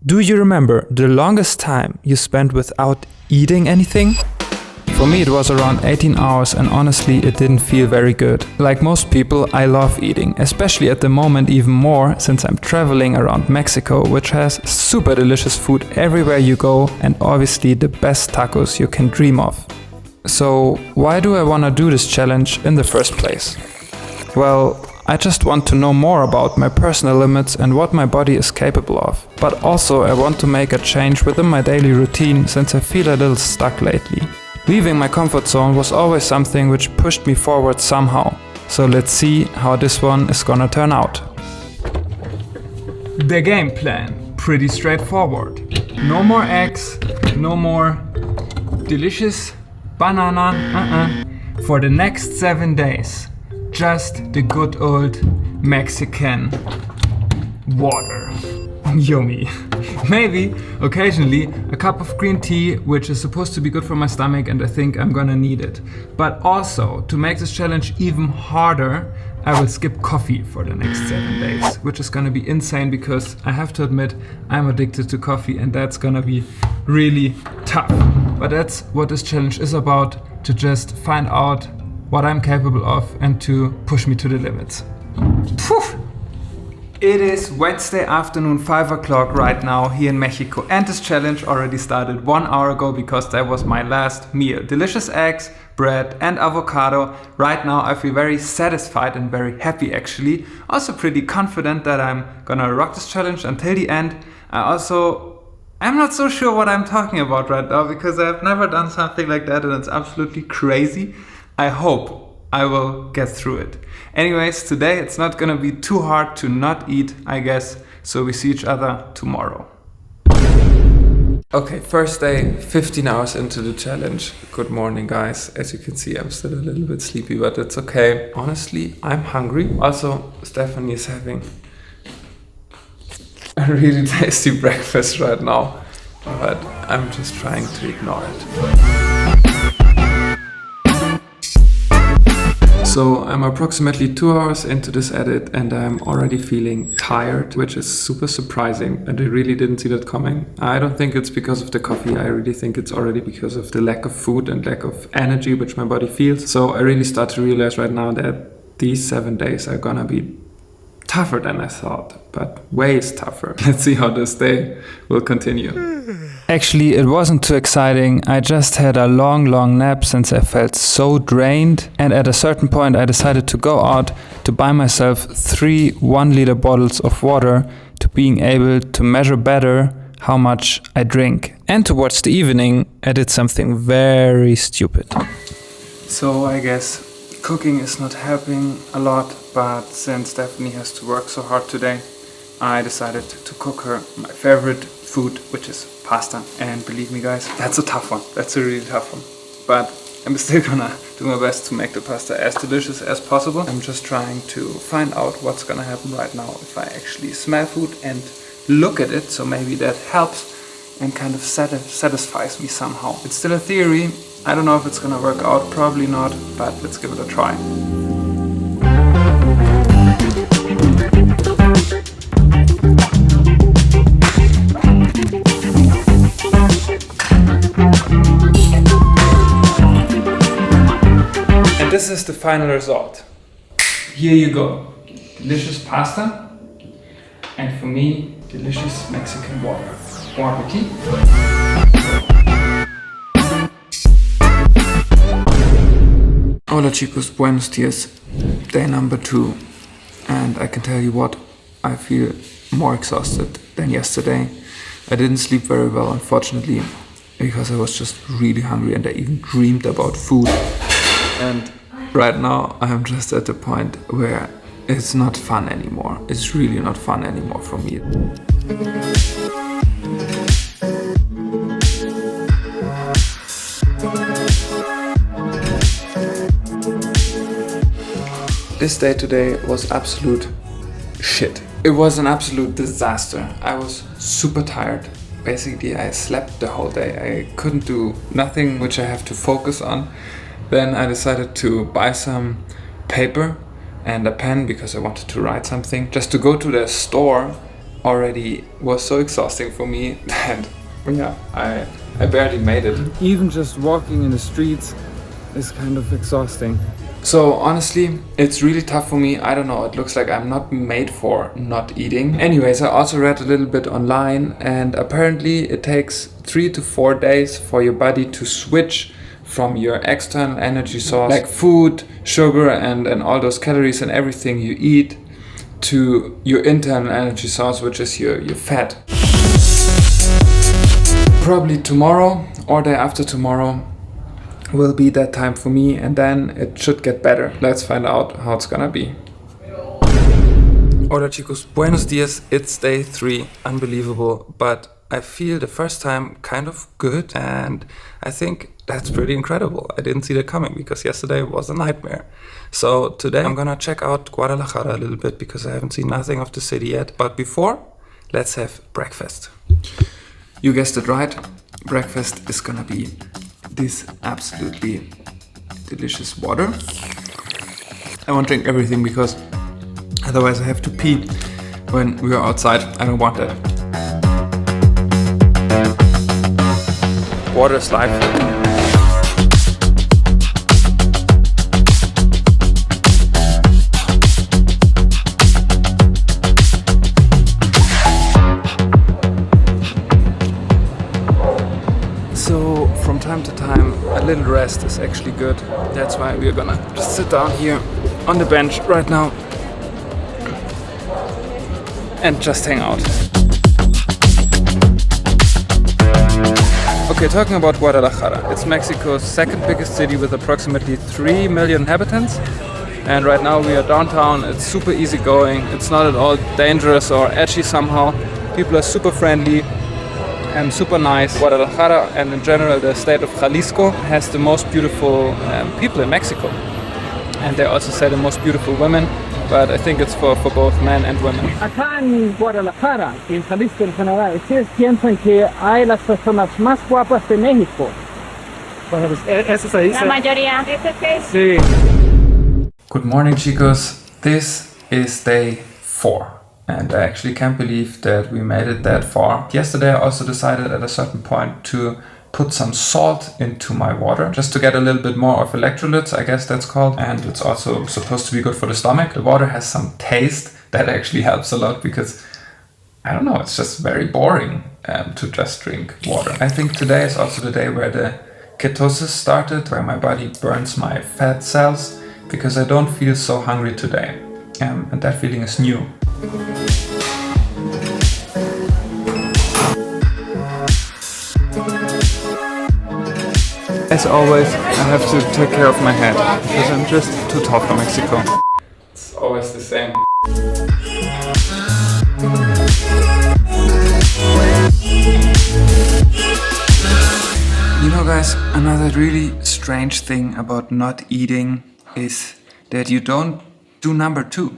Do you remember the longest time you spent without eating anything? For me it was around 18 hours and honestly it didn't feel very good. Like most people, I love eating, especially at the moment even more since I'm traveling around Mexico, which has super delicious food everywhere you go and obviously the best tacos you can dream of. So why do I want to do this challenge in the first place? Well, I just want to know more about my personal limits and what my body is capable of. But also I want to make a change within my daily routine since I feel a little stuck lately. Leaving my comfort zone was always something which pushed me forward somehow. So let's see how this one is gonna turn out. The game plan, pretty straightforward. No more eggs, no more delicious banana for the next 7 days. Just the good old Mexican water. Yummy. Maybe, occasionally, a cup of green tea, which is supposed to be good for my stomach and I think I'm gonna need it. But also, to make this challenge even harder, I will skip coffee for the next 7 days, which is gonna be insane because I have to admit, I'm addicted to coffee and that's gonna be really tough. But that's what this challenge is about, to just find out what I'm capable of and to push me to the limits. Phew. It is Wednesday afternoon, 5 o'clock right now here in Mexico, and this challenge already started 1 hour ago because that was my last meal. Delicious eggs, bread and avocado. Right now I feel very satisfied and very happy actually. Also pretty confident that I'm gonna rock this challenge until the end. I'm not so sure what I'm talking about right now because I've never done something like that and it's absolutely crazy. I hope I will get through it. Anyways, today it's not gonna be too hard to not eat, I guess, so we see each other tomorrow. Okay, first day, 15 hours into the challenge. Good morning, guys. As you can see, I'm still a little bit sleepy, but it's okay. Honestly, I'm hungry. Also, Stephanie is having a really tasty breakfast right now, but I'm just trying to ignore it. So I'm approximately 2 hours into this edit and I'm already feeling tired, which is super surprising and I really didn't see that coming. I don't think it's because of the coffee, I really think it's already because of the lack of food and lack of energy which my body feels. So I really start to realize right now that these 7 days are gonna be tougher than I thought, but ways tougher. Let's see how this day will continue. Actually, it wasn't too exciting. I just had a long nap since I felt so drained, and at a certain point I decided to go out to buy myself 3 1-liter bottles of water to being able to measure better how much I drink. And towards the evening I did something very stupid. So I guess cooking is not helping a lot, but since Stephanie has to work so hard today, I decided to cook her my favorite food, which is pasta. And believe me guys, that's a tough one. That's a really tough one. But I'm still gonna do my best to make the pasta as delicious as possible. I'm just trying to find out what's gonna happen right now if I actually smell food and look at it, so maybe that helps and kind of satisfies me somehow. It's still a theory. I don't know if it's gonna work out, probably not, but let's give it a try. And this is the final result. Here you go. Delicious pasta, and for me, delicious Mexican water. Bon appetit. Hola chicos, buenos dias. Day number 2, and I can tell you what, I feel more exhausted than yesterday. I didn't sleep very well, unfortunately, because I was just really hungry and I even dreamed about food. And right now I'm just at the point where it's not fun anymore. It's really not fun anymore for me. This day today was absolute shit. It was an absolute disaster. I was super tired. Basically, I slept the whole day. I couldn't do nothing which I have to focus on. Then I decided to buy some paper and a pen because I wanted to write something. Just to go to the store already was so exhausting for me that yeah, I barely made it. Even just walking in the streets is kind of exhausting. So honestly, it's really tough for me. I don't know, it looks like I'm not made for not eating. Anyways, I also read a little bit online, and apparently it takes 3 to 4 days for your body to switch from your external energy source, like food, sugar, and all those calories and everything you eat, to your internal energy source, which is your fat. Probably tomorrow or day after tomorrow will be that time for me, and then it should get better. Let's find out how it's gonna be. Hola chicos, buenos dias. It's day 3, unbelievable, but I feel the first time kind of good, and I think that's pretty incredible. I didn't see that coming because yesterday was a nightmare. So today I'm gonna check out Guadalajara a little bit because I haven't seen nothing of the city yet. But before, let's have breakfast. You guessed it right, breakfast is gonna be this absolutely delicious water. I won't drink everything because otherwise I have to pee when we are outside. I don't want that. Water is life. So from time to time a little rest is actually good. That's why we're gonna just sit down here on the bench right now and just hang out. Okay, talking about Guadalajara, it's Mexico's second biggest city with approximately 3 million inhabitants. And right now we are downtown. It's super easy going. It's not at all dangerous or edgy somehow. People are super friendly and super nice. Guadalajara, and in general the state of Jalisco, has the most beautiful people in Mexico. And they also say the most beautiful women, but I think it's for both men and women. Acá en Guadalajara, en Jalisco en general, ustedes piensan que hay las personas más guapas de México. Bueno, pues eso se dice. La mayoría. Sí. Good morning, chicos. This is day 4. And I actually can't believe that we made it that far. Yesterday I also decided at a certain point to put some salt into my water just to get a little bit more of electrolytes, I guess that's called. And it's also supposed to be good for the stomach. The water has some taste that actually helps a lot because, I don't know, it's just very boring to just drink water. I think today is also the day where the ketosis started, where my body burns my fat cells because I don't feel so hungry today. And that feeling is new. As always, I have to take care of my head because I'm just too tall for Mexico. It's always the same. You know guys, another really strange thing about not eating is that you don't do number 2.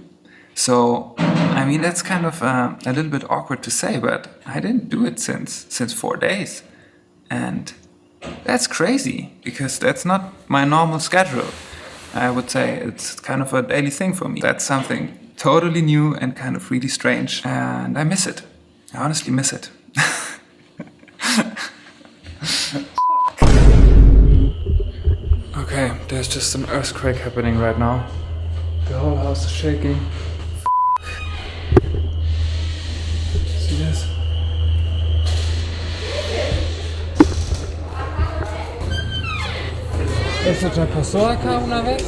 So, I mean, that's kind of a little bit awkward to say, but I didn't do it since 4 days. And that's crazy, because that's not my normal schedule. I would say it's kind of a daily thing for me. That's something totally new and kind of really strange, and I miss it. I honestly miss it. Okay, there's just an earthquake happening right now. The whole house is shaking. See this? ¿Eso ya pasó acá una vez?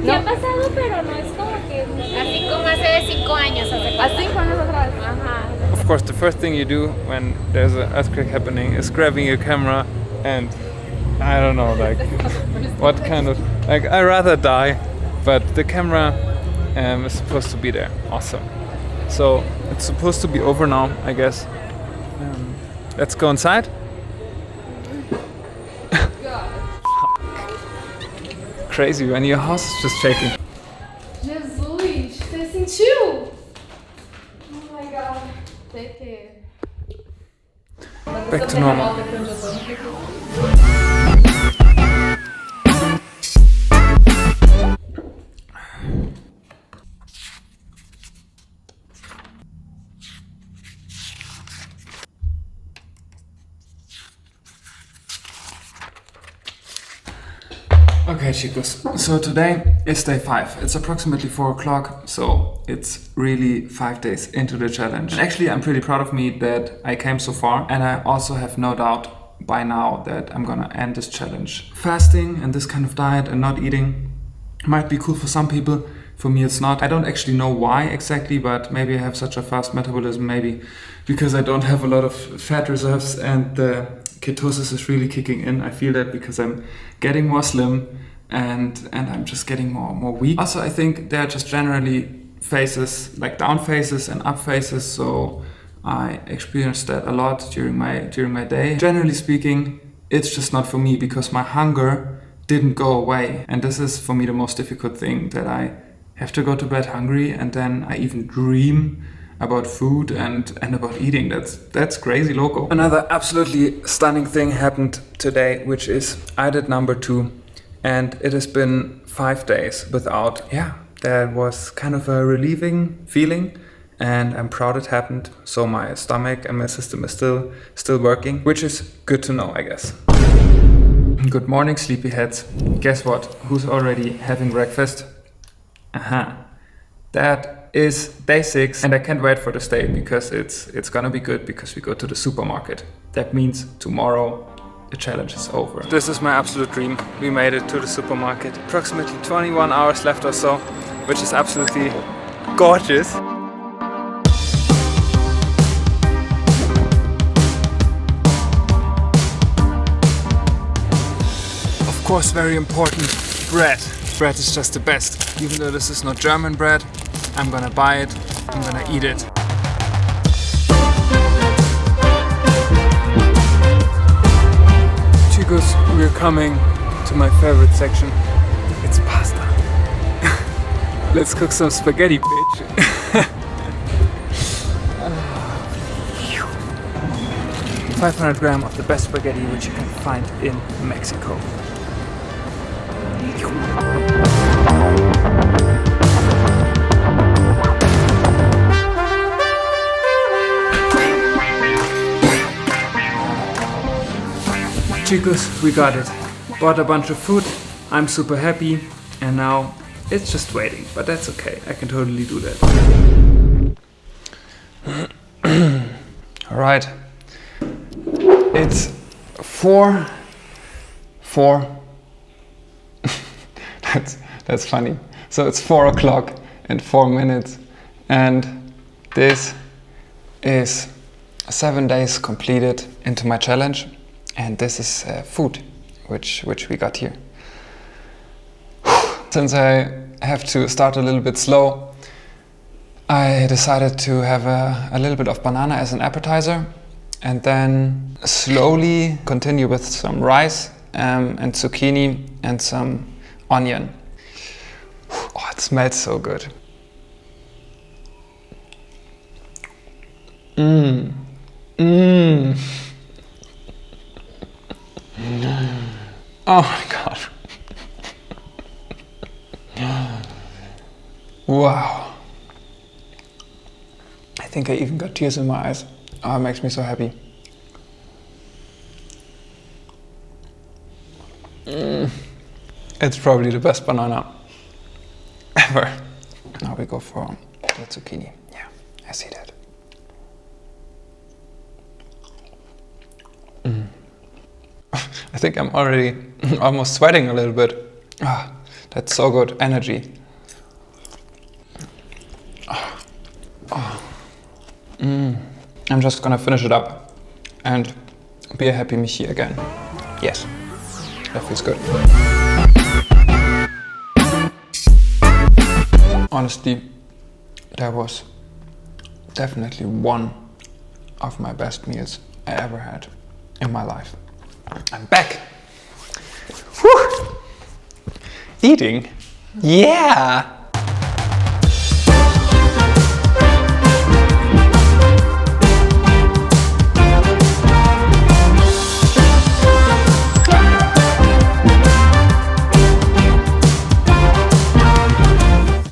Sí ha pasado, pero no es como que así como hace 5 años. Hace 5 años atrás. Ajá. Of course, the first thing you do when there's an earthquake happening is grabbing your camera and I don't know, like what kind of, like I rather die, but the camera is supposed to be there. Awesome. So it's supposed to be over now, I guess. Let's go inside. Crazy when your house is just shaking. Jesus, você sentiu? Oh my god. Take care. Back to normal. Okay, chicos, so today is day 5. It's approximately 4 o'clock, so it's really 5 days into the challenge. And actually, I'm pretty proud of me that I came so far, and I also have no doubt by now that I'm gonna end this challenge. Fasting and this kind of diet and not eating might be cool for some people. For me, it's not. I don't actually know why exactly, but maybe I have such a fast metabolism, maybe because I don't have a lot of fat reserves and the ketosis is really kicking in. I feel that because I'm getting more slim and I'm just getting more weak. Also, I think there are just generally phases, like down phases and up phases, so I experienced that a lot during my day. Generally speaking, it's just not for me because my hunger didn't go away, and this is for me the most difficult thing, that I have to go to bed hungry and then I even dream about food and about eating. That's crazy loco. Another absolutely stunning thing happened today, which is I did number 2, and it has been 5 days without. That was kind of a relieving feeling, and I'm proud it happened. So my stomach and my system is still working, which is good to know, I guess. Good morning, sleepyheads. Guess what? Who's already having breakfast? That is day 6, and I can't wait for this day because it's gonna be good, because we go to the supermarket. That means tomorrow the challenge is over. This is my absolute dream. We made it to the supermarket. Approximately 21 hours left or so, which is absolutely gorgeous. Of course, very important, bread. Bread is just the best. Even though this is not German bread, I'm gonna buy it, I'm gonna eat it. Chicos, we're coming to my favorite section. It's pasta. Let's cook some spaghetti, bitch. 500 grams of the best spaghetti which you can find in Mexico. Chicos, we got it. Bought a bunch of food. I'm super happy, and now it's just waiting, but that's okay. I can totally do that. All right. It's 4. That's funny. So it's 4 o'clock and 4 minutes, and this is 7 days completed into my challenge, and this is food which we got here. Since I have to start a little bit slow, I decided to have a little bit of banana as an appetizer, and then slowly continue with some rice and zucchini and some onion. Oh, it smells so good. Oh my god. Wow. I think I even got tears in my eyes. Oh, it makes me so happy. It's probably the best banana ever. Now we go for the zucchini. Yeah, I see that. I think I'm already almost sweating a little bit. Ah, that's so good. Energy. I'm just gonna finish it up and be a happy Michi again. Yes, that feels good. Honestly, that was definitely one of my best meals I ever had in my life. I'm back. Whew. Eating? Yeah!